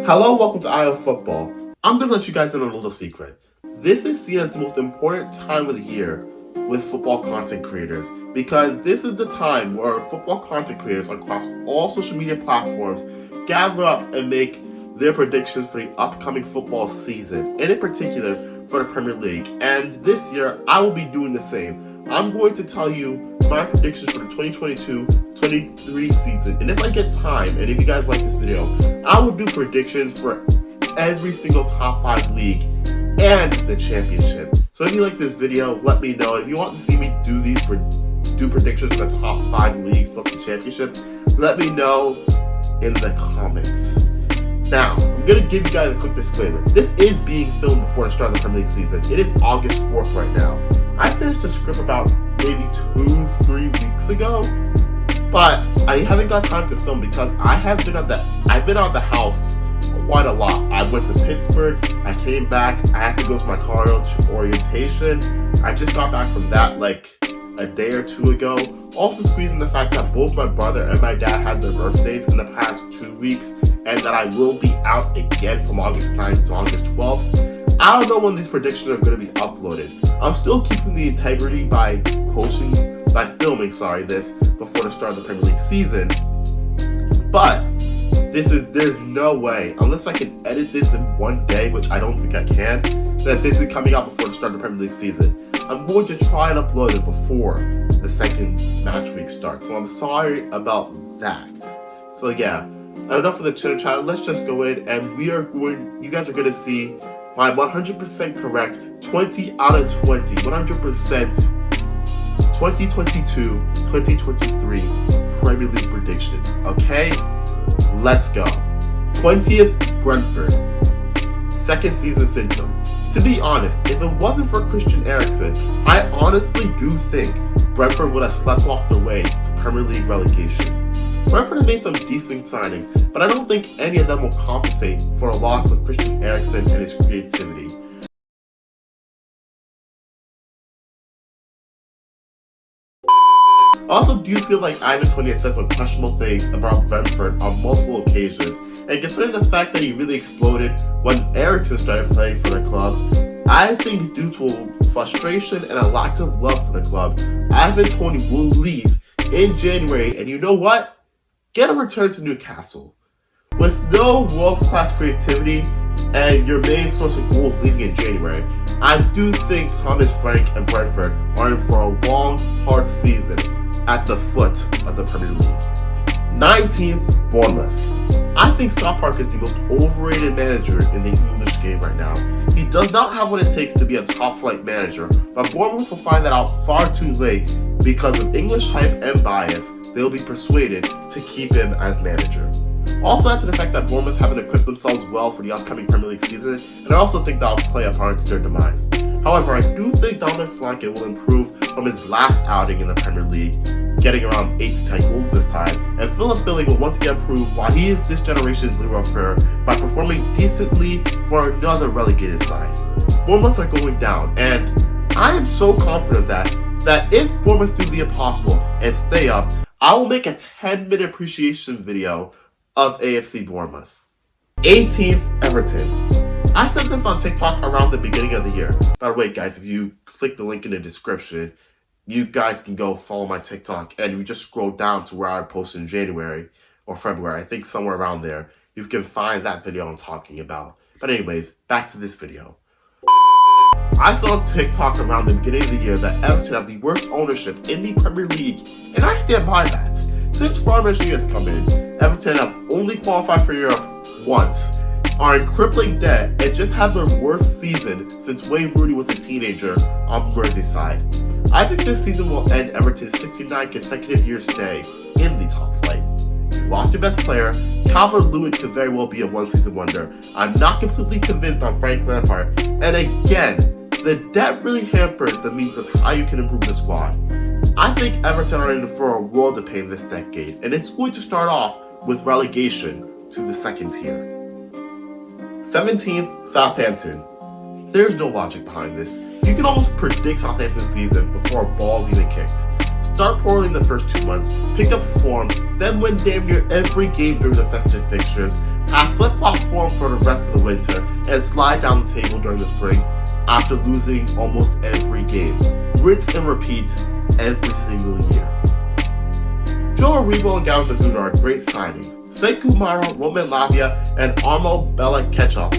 Hello, welcome to IO Football. I'm going to let you guys in on a little secret. This is seen as the most important time of the year with football content creators because this is the time where football content creators across all social media platforms gather up and make their predictions for the upcoming football season, and in particular for the Premier League. And this year, I will be doing the same. I'm going to tell you my predictions for the 2022-23 season. And if I get time, and if you guys like this video, I will do predictions for every single top 5 league and the championship. So if you like this video, let me know. If you want to see me do predictions for the top 5 leagues plus the championship, let me know in the comments. Now, I'm going to give you guys a quick disclaimer. This is being filmed before the start of the Premier League season. It is August 4th right now. I finished the script about maybe 2-3 weeks ago, but I haven't got time to film because I've been out of the house quite a lot. I went to Pittsburgh, I came back, I had to go to my college orientation. I just got back from that like a day or two ago. Also squeezing the fact that both my brother and my dad had their birthdays in the past 2 weeks, and that I will be out again from August 9th to August 12th. I don't know when these predictions are going to be uploaded. I'm still keeping the integrity by filming this before the start of the Premier League season. But there's no way, unless I can edit this in one day, which I don't think I can, that this is coming out before the start of the Premier League season. I'm going to try and upload it before the second match week starts. So I'm sorry about that. So yeah, enough of the chitter chatter. Let's just go in, and you guys are going to see my 100% correct 20 out of 20, 100% 2022-2023 Premier League predictions. Okay, let's go. 20th, Brentford. Second season syndrome. To be honest, if it wasn't for Christian Eriksen, I honestly do think Brentford would have slept off their way to Premier League relegation. Brentford has made some decent signings, but I don't think any of them will compensate for a loss of Christian Eriksen and his creativity. I also do feel like Ivan Toney has said some questionable things about Brentford on multiple occasions, and considering the fact that he really exploded when Eriksen started playing for the club, I think due to frustration and a lack of love for the club, Ivan Toney will leave in January, and you know what? Get a return to Newcastle. With no world-class creativity and your main source of goals leaving in January, I do think Thomas Frank and Brentford are in for a long, hard season at the foot of the Premier League. 19th, Bournemouth. I think Scott Parker is the most overrated manager in the English game right now. He does not have what it takes to be a top-flight manager, but Bournemouth will find that out far too late because of English hype and bias. They'll be persuaded to keep him as manager. Also add to the fact that Bournemouth haven't equipped themselves well for the upcoming Premier League season, and I also think that will play a part in their demise. However, I do think Dominic Solanke will improve from his last outing in the Premier League, getting around 8 to 10 goals this time, and Philip Billing will once again prove why he is this generation's Leroy Fer by performing decently for another relegated side. Bournemouth are going down, and I am so confident that if Bournemouth do the impossible and stay up, I will make a 10-minute appreciation video of AFC Bournemouth. 18th, Everton. I said this on TikTok around the beginning of the year. By the way, guys, if you click the link in the description, you guys can go follow my TikTok, and you just scroll down to where I posted in January or February, I think somewhere around there. You can find that video I'm talking about. But anyways, back to this video. I saw on TikTok around the beginning of the year that Everton have the worst ownership in the Premier League, and I stand by that. Since Farmer's has come in, Everton have only qualified for Europe once, are in crippling debt, and just had their worst season since Wayne Rooney was a teenager on Merseyside. I think this season will end Everton's 69 consecutive year stay in the top flight. You lost your best player. Calvert-Lewin could very well be a one-season wonder. I'm not completely convinced on Frank Lampard, and again, the debt really hampers the means of how you can improve the squad. I think Everton are in for a world of pain this decade, and it's going to start off with relegation to the second tier. 17th, Southampton. There's no logic behind this. You can almost predict Southampton's season before a ball's even kicked. Start poorly in the first 2 months, pick up form, then win damn near every game during the festive fixtures, have flip-flop form for the rest of the winter and slide down the table during the spring after losing almost every game. Rinse and repeat every single year. Joe Aribo and Gavin Bazuna are great signings. Sekou Mara, Roman Lavia, and Armo Bella-Ketchup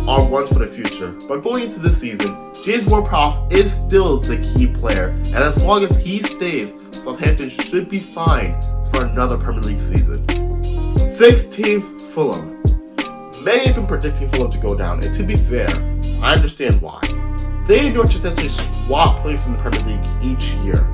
are ones for the future. But going into this season, James Ward-Prowse is still the key player, and as long as he stays, Southampton should be fine for another Premier League season. 16th, Fulham. Many have been predicting Fulham to go down, and to be fair, I understand why. They and Norwich essentially swap places in the Premier League each year.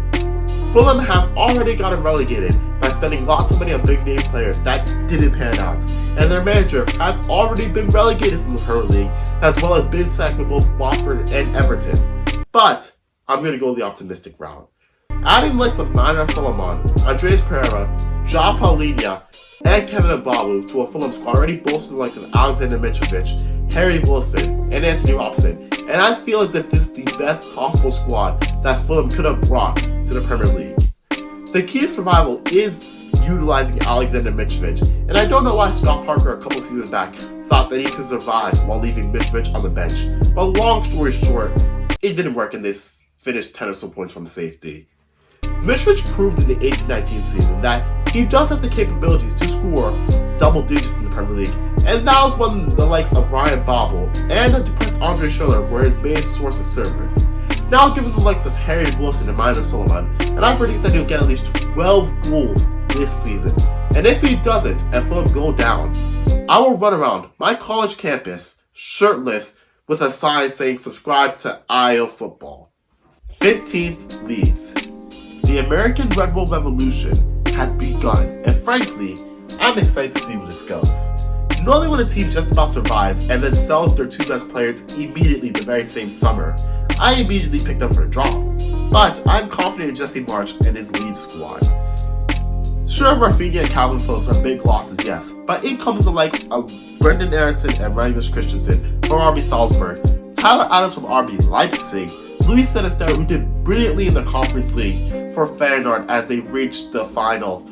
Fulham have already gotten relegated by spending lots of money on big-name players that didn't pan out, and their manager has already been relegated from the Premier League, as well as been sacked with both Watford and Everton. But I'm going to go the optimistic route. Adding likes of Mana Solomon, Andreas Pereira, Ja Paulinho, and Kevin Mbawu to a Fulham squad already boasting like of Alexander Mitrovic, Harry Wilson, and Anthony Robson, and I feel as if this is the best possible squad that Fulham could have brought to the Premier League. The key to survival is utilizing Alexander Mitrovic, and I don't know why Scott Parker a couple seasons back thought that he could survive while leaving Mitrovic on the bench, but long story short, it didn't work and they finished 10 or so points from safety. Mitrovic proved in the 18-19 season that he does have the capabilities to score double digits in the Premier League, and now is when the likes of Ryan Babel and a depressed Andre Schiller were his main source of service. Now given the likes of Harry Wilson and Mina Solomon, and I predict that he'll get at least 12 goals this season. And if he doesn't and Fulham go down, I will run around my college campus shirtless with a sign saying subscribe to IO Football. 15th, Leeds. The American Red Bull Revolution has begun, and frankly, I'm excited to see where this goes. Normally when a team just about survives and then sells their two best players immediately the very same summer, I immediately picked them for a drop. But I'm confident in Jesse Marsch and his Leeds squad. Sure, Rafinha and Calvin Phillips are big losses, yes, but in comes the likes of Brendan Aronson and Magnus Christensen from RB Salzburg, Tyler Adams from RB Leipzig, Luis Sinisterra, who did brilliantly in the Conference League for Feyenoord as they reached the final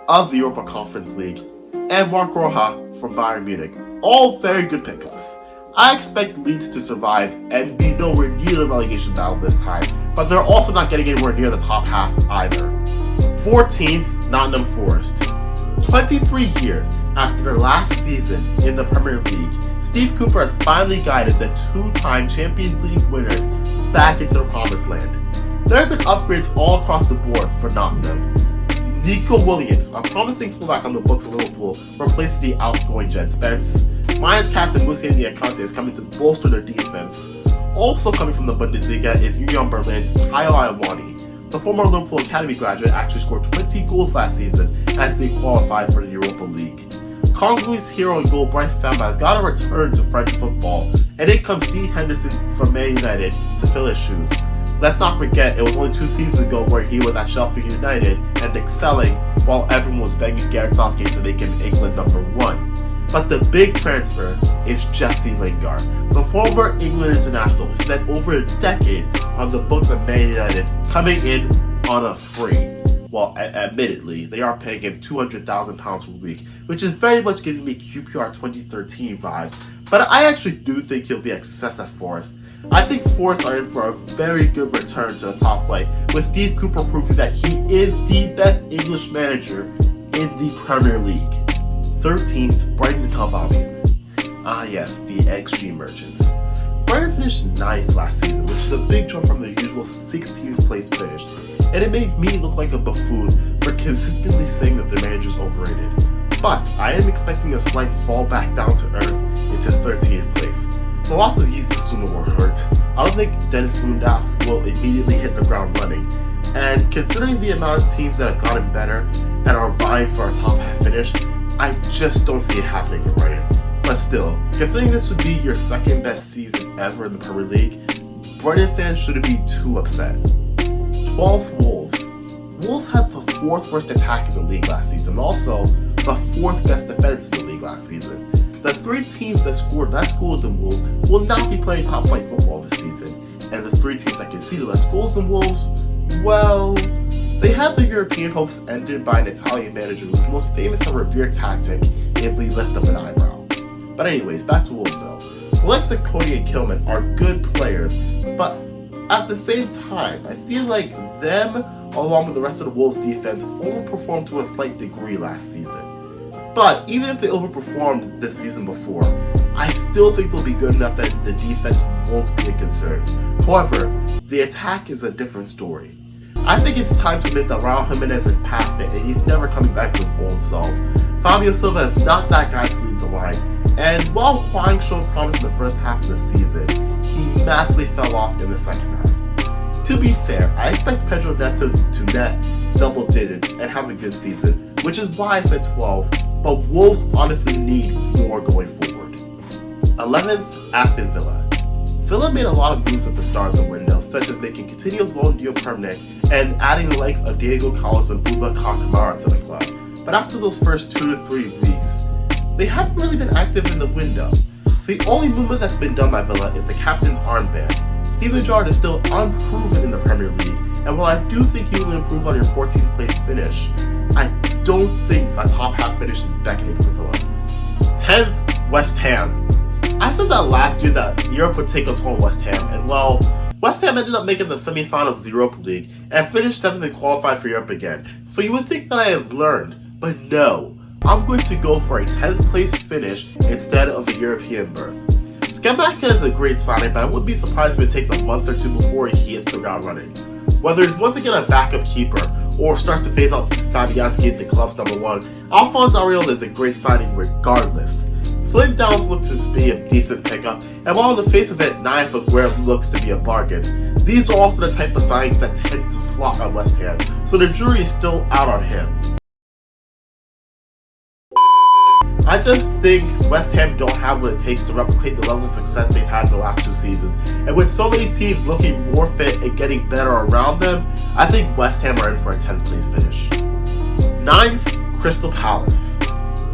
of the Europa Conference League, and Mark Roja from Bayern Munich. All very good pickups. I expect Leeds to survive and be nowhere near the relegation battle this time, but they're also not getting anywhere near the top half either. 14th, Nottingham Forest. 23 years after their last season in the Premier League, Steve Cooper has finally guided the two-time Champions League winners back into the promised land. There have been upgrades all across the board for Nottingham. Nico Williams, a promising fullback on the books of Liverpool, replaces the outgoing Jed Spence. Mainz captain Lucien Diakante is coming to bolster their defense. Also coming from the Bundesliga is Union Berlin's Tayo Iwani. The former Liverpool Academy graduate actually scored 20 goals last season as they qualified for the Europa League. Congolese hero and goal Bryce Samba has got to return to French football, and in comes Dean Henderson from Man United to fill his shoes. Let's not forget, it was only 2 seasons ago where he was at Sheffield United and excelling while everyone was begging Gareth Southgate to make him England #1. But the big transfer is Jesse Lingard, the former England international who spent over a decade on the books of Man United, coming in on a free. Well, admittedly, they are paying him £200,000 per week, which is very much giving me QPR 2013 vibes. But I actually do think he'll be a success at Forest. I think Forest are in for a very good return to the top flight, with Steve Cooper proving that he is the best English manager in the Premier League. 13th, Brighton and Hove Albion. Ah yes, the XG merchants. Brighton finished 9th last season, which is a big jump from their usual 16th place finish, and it made me look like a buffoon for consistently saying that their manager is overrated. But I am expecting a slight fall back down to earth into 13th place. The loss of Yeezy Suna were hurt. I don't think Dennis Lundaf will immediately hit the ground running, and considering the amount of teams that have gotten better and are vying for a top half finish, I just don't see it happening for Brighton. But still, considering this would be your second best season ever in the Premier League, Brighton fans shouldn't be too upset. 12th, Wolves. Wolves had the 4th worst attack in the league last season, and also the 4th best defense in the league last season. The 3 teams that scored less goals than Wolves will not be playing top flight football this season, and the 3 teams that conceded less goals than Wolves, well, they had their European hopes ended by an Italian manager whose most famous and revered tactic is the lift of an eyebrow. But anyways, back to Wolves though. The likes of Cody and Kilman are good players, but at the same time, I feel like them, along with the rest of the Wolves defense, overperformed to a slight degree last season. But even if they overperformed the season before, I still think they'll be good enough that the defense won't be a concern. However, the attack is a different story. I think it's time to admit that Raul Jimenez is past it and he's never coming back to his old self. Fabio Silva is not that guy to lead the line, and while Hwang showed promise in the first half of the season, he massively fell off in the second half. To be fair, I expect Pedro Neto to net double digits and have a good season, which is why I said 12, but Wolves honestly need more going forward. 11th, Aston Villa. Villa made a lot of moves at the start of the window, such as making Coutinho's loan deal permanent and adding the likes of Diego Carlos and Boubacar Kamara to the club. But after those first 2 to 3 weeks, they haven't really been active in the window. The only movement that's been done by Villa is the captain's armband. Steven Gerrard is still unproven in the Premier League, and while I do think he will improve on your 14th place finish, I don't think a top half finish is beckoning for Villa. 10th, West Ham. I said that last year that Europe would take a toll on West Ham, and well, West Ham ended up making the semi-finals of the Europa League and finished 7th and qualified for Europe again. So you would think that I have learned, but no. I'm going to go for a 10th place finish instead of a European berth. Skembaka is a great signing, but I wouldn't be surprised if it takes a month or two before he hits the ground running. Whether he's once again a backup keeper or starts to phase out Fabianski as the club's number 1, Alphonse Areola is a great signing regardless. Flynn Downs looks to be a decent pickup, and while on the face of it, 9th Aguero looks to be a bargain, these are also the type of signings that tend to flop at West Ham, so the jury is still out on him. I just think West Ham don't have what it takes to replicate the level of success they've had in the last 2 seasons, and with so many teams looking more fit and getting better around them, I think West Ham are in for a 10th place finish. 9th, Crystal Palace.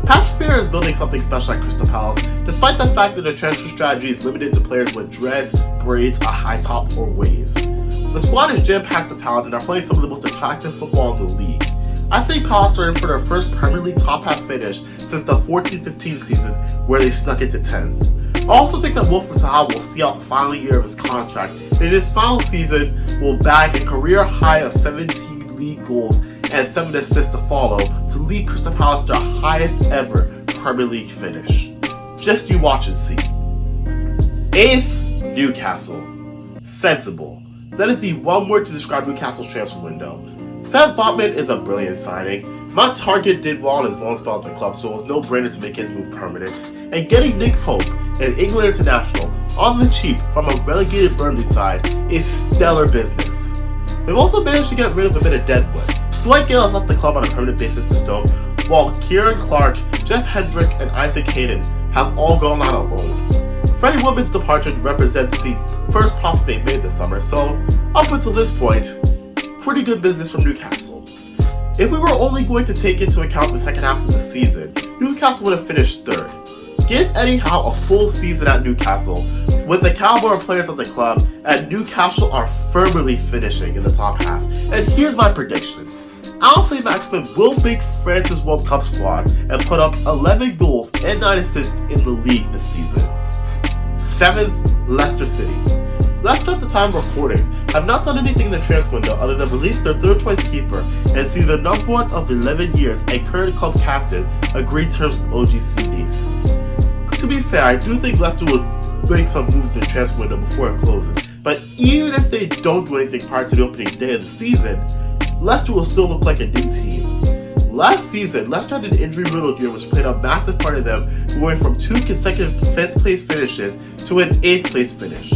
Patrick Vieira is building something special at Crystal Palace, despite the fact that their transfer strategy is limited to players with dreads, braids, a high top, or waves. The squad is jam-packed with talent and are playing some of the most attractive football in the league. I think Palace are in for their first Premier League top half finish since the 14-15 season, where they snuck into 10th. I also think that Wilfried Zaha will see out the final year of his contract, and in his final season will bag a career high of 17 league goals and 7 assists to follow to lead Crystal Palace to their highest ever Premier League finish. Just you watch and see. 8th, Newcastle. Sensible. That is the one word to describe Newcastle's transfer window. Seth Botman is a brilliant signing. Matt Target did well in his loan spell at the club, so it was no brainer to make his move permanent. And getting Nick Pope, an England international, on the cheap from a relegated Burnley side is stellar business. They've also managed to get rid of a bit of deadwood. Dwight Gale has left the club on a permanent basis to Stoke, while Kieran Clark, Jeff Hendrick, and Isaac Hayden have all gone out on loan. Freddie Woodman's departure represents the first profit they've made this summer, so up until this point, pretty good business from Newcastle. If we were only going to take into account the second half of the season, Newcastle would have finished 3rd. Give Eddie Howe a full season at Newcastle, with the caliber of players at the club, and Newcastle are firmly finishing in the top half. And here's my prediction. I'll say Maximin will make France's World Cup squad and put up 11 goals and 9 assists in the league this season. 7th, Leicester City. Leicester at the time of recording have not done anything in the transfer window other than release their 3rd choice keeper and see the number 1 of 11 years and current club captain agree terms with OGC Nice. To be fair, I do think Leicester will make some moves in the transfer window before it closes, but even if they don't do anything prior to the opening day of the season, Leicester will still look like a new team. Last season, Leicester had an injury-riddled year which played a massive part of them going from 2 consecutive 5th place finishes to an 8th place finish.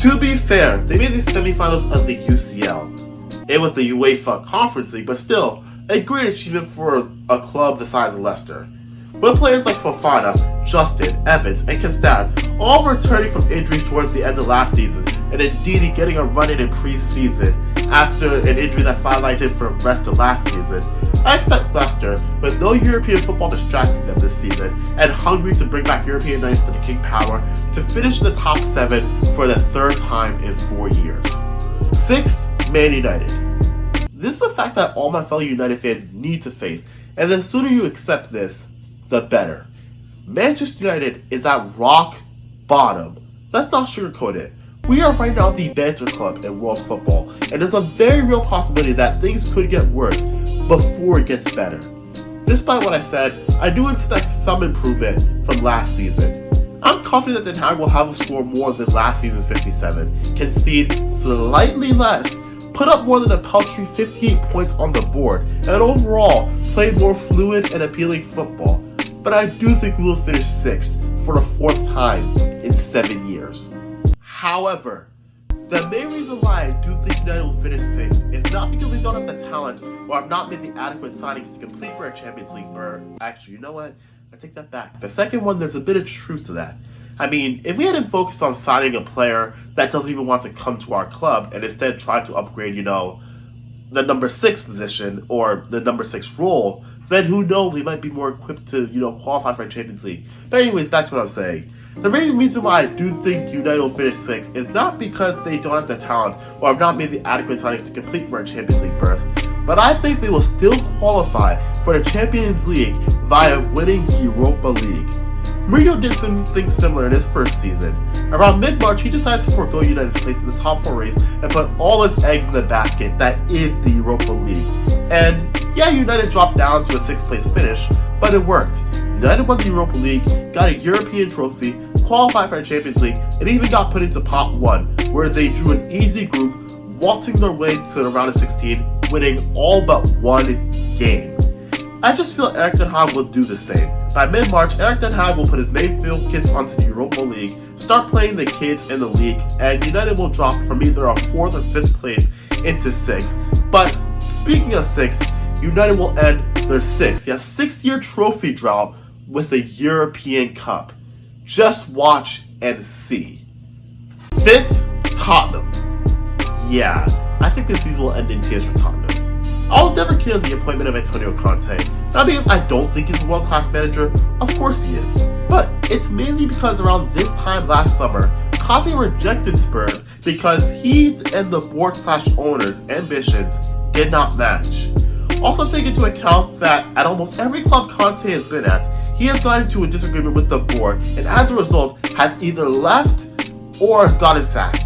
To be fair, they made the semi-finals of the UCL. It was the UEFA Conference League, but still, a great achievement for a club the size of Leicester. With players like Fofana, Justin, Evans, and Castad all returning from injuries towards the end of last season, and indeed getting a run-in pre-season after an injury that sidelined him for the rest of last season, I expect Leicester, with no European football distracting them this season, and hungry to bring back European nights to the King Power, to finish in the top 7 for the 3rd time in 4 years. 6th, Man United. This is a fact that all my fellow United fans need to face, and the sooner you accept this, the better. Manchester United is at rock bottom. Let's not sugarcoat it. We are right now the banter club in world football, and there's a very real possibility that things could get worse before it gets better. Despite what I said, I do expect some improvement from last season. I'm confident that Ten Hag will have a score more than last season's 57, concede slightly less, put up more than a paltry 58 points on the board, and overall play more fluid and appealing football. But I do think we will finish 6th for the 4th time in 7 years. However, the main reason why I do think United will finish 6th is not because we don't have the talent or have not made the adequate signings to complete for a Champions League berth. Actually, you know what? I take that back. The second one, there's a bit of truth to that. I mean, if we hadn't focused on signing a player that doesn't even want to come to our club and instead try to upgrade, the number 6 position or the number 6 role, then who knows, we might be more equipped to, qualify for a Champions League. But anyways, back to what I'm saying. The main reason why I do think United will finish 6th is not because they don't have the talent or have not made the adequate signings to complete for a Champions League berth, but I think they will still qualify for the Champions League via winning the Europa League. Mourinho did something similar in his first season. Around mid-March, he decided to forego United's place in the top 4 race and put all his eggs in the basket that is the Europa League. And yeah, United dropped down to a 6th place finish, but it worked. United won the Europa League, got a European trophy, qualified for the Champions League, and even got put into Pot 1, where they drew an easy group, waltzing their way to the round of 16, winning all but one game. I just feel Erik ten Hag will do the same. By mid-March, Erik ten Hag will put his main focus onto the Europa League, start playing the kids in the league, and United will drop from either a 4th or 5th place into 6th. But speaking of 6th, United will end their 6-year trophy drought with a European Cup. Just watch and see. 5th, Tottenham. Yeah, I think this season will end in tears for Tottenham. I was never keen on the appointment of Antonio Conte, not because I don't think he's a world-class manager, of course he is, but it's mainly because around this time last summer, Conte rejected Spurs because he and the board/owner's ambitions did not match. Also take into account that at almost every club Conte has been at, he has gotten into a disagreement with the board and as a result has either left or has gotten sacked.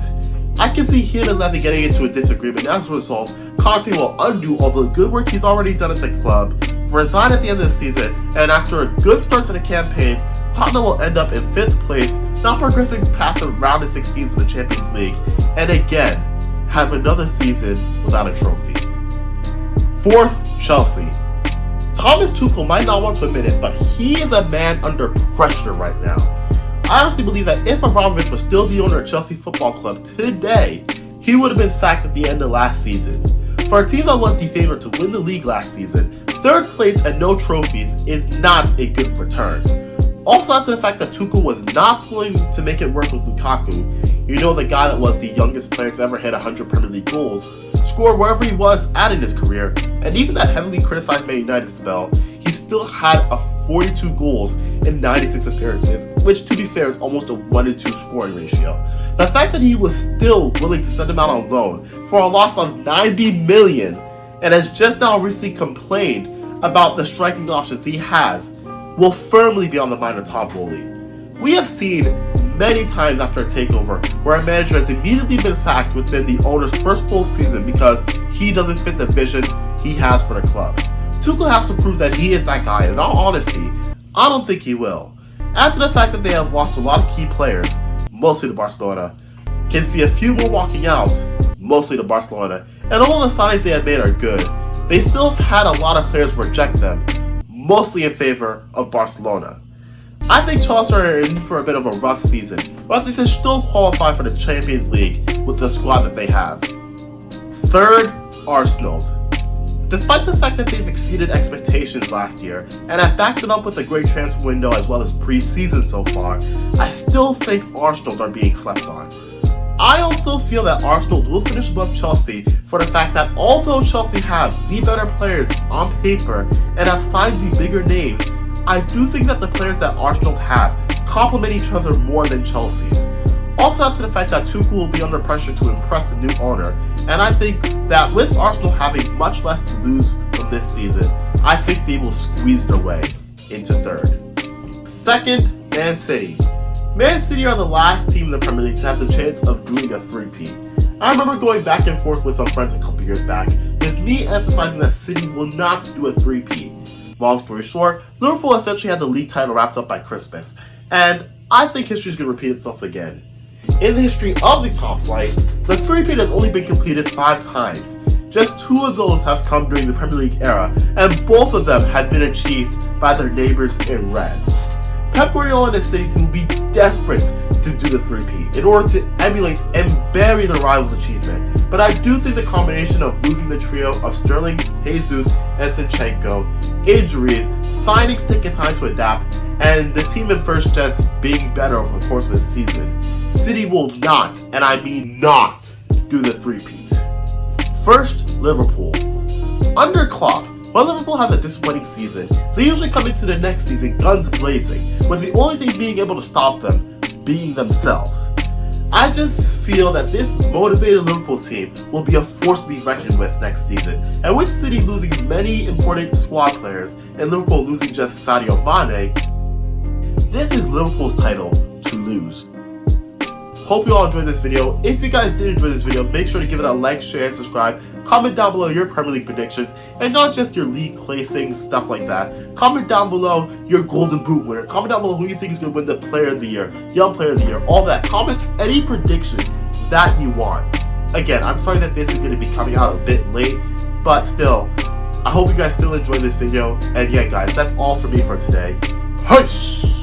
I can see him and Levy getting into a disagreement, and as a result, Conte will undo all the good work he's already done at the club, resign at the end of the season, and after a good start to the campaign, Tottenham will end up in 5th place, not progressing past the round of 16s of the Champions League, and again, have another season without a trophy. 4th, Chelsea. Thomas Tuchel might not want to admit it, but he is a man under pressure right now. I honestly believe that if Abramovich was still the owner of Chelsea Football Club today, he would have been sacked at the end of last season. For a team that was the favorite to win the league last season, 3rd place and no trophies is not a good return. Also add to the fact that Tuchel was not willing to make it work with Lukaku, the guy that was the youngest player to ever hit 100 Premier League goals, score wherever he was at in his career, and even that heavily criticized Man United spell, he still had a 42 goals in 96 appearances, which to be fair is almost a 1-2 scoring ratio. The fact that he was still willing to send him out on loan for a loss of 90 million and has just now recently complained about the striking options he has will firmly be on the mind of Todd Bowley. We have seen many times after a takeover where a manager has immediately been sacked within the owner's first full season because he doesn't fit the vision he has for the club. Tuchel has to prove that he is that guy, and in all honesty, I don't think he will. Add to the fact that they have lost a lot of key players, mostly to Barcelona, can see a few more walking out, mostly to Barcelona, and all the signings they have made are good. They still have had a lot of players reject them, mostly in favor of Barcelona. I think Chelsea are in for a bit of a rough season, but they can still qualify for the Champions League with the squad that they have. 3rd, Arsenal. Despite the fact that they've exceeded expectations last year and have backed it up with a great transfer window as well as pre-season so far, I still think Arsenal are being slept on. I also feel that Arsenal will finish above Chelsea for the fact that although Chelsea have the better players on paper and have signed the bigger names, I do think that the players that Arsenal have complement each other more than Chelsea's. Also add to the fact that Tuchel will be under pressure to impress the new owner, and I think that with Arsenal having much less to lose from this season, I think they will squeeze their way into 3rd. Second, Man City. Man City are the last team in the Premier League to have the chance of doing a three-peat. I remember going back and forth with some friends a couple years back, with me emphasizing that City will not do a three-peat. Long story short, Liverpool essentially had the league title wrapped up by Christmas, and I think history is going to repeat itself again. In the history of the top flight, the three-peat has only been completed 5 times. Just 2 of those have come during the Premier League era, and both of them had been achieved by their neighbors in red. Pep Guardiola and his City team will be desperate to do the three-peat in order to emulate and bury the rival's achievement. But I do think the combination of losing the trio of Sterling, Jesus, and Zinchenko, injuries, signings taking time to adapt, and the team in first just being better over the course of the season, City will not, and I mean not, do the three-peat. First, Liverpool. Under Klopp, when Liverpool have a disappointing season, they usually come into the next season guns blazing, with the only thing being able to stop them being themselves. I just feel that this motivated Liverpool team will be a force to be reckoned with next season, and with City losing many important squad players and Liverpool losing just Sadio Mane, this is Liverpool's title to lose. Hope you all enjoyed this video. If you guys did enjoy this video, make sure to give it a like, share, and subscribe. Comment down below your Premier League predictions, and not just your league placings, stuff like that. Comment down below your Golden Boot winner. Comment down below who you think is going to win the Player of the Year, Young Player of the Year, all that. Comment any prediction that you want. Again, I'm sorry that this is going to be coming out a bit late, but still, I hope you guys still enjoyed this video. And yeah, guys, that's all for me for today. Peace!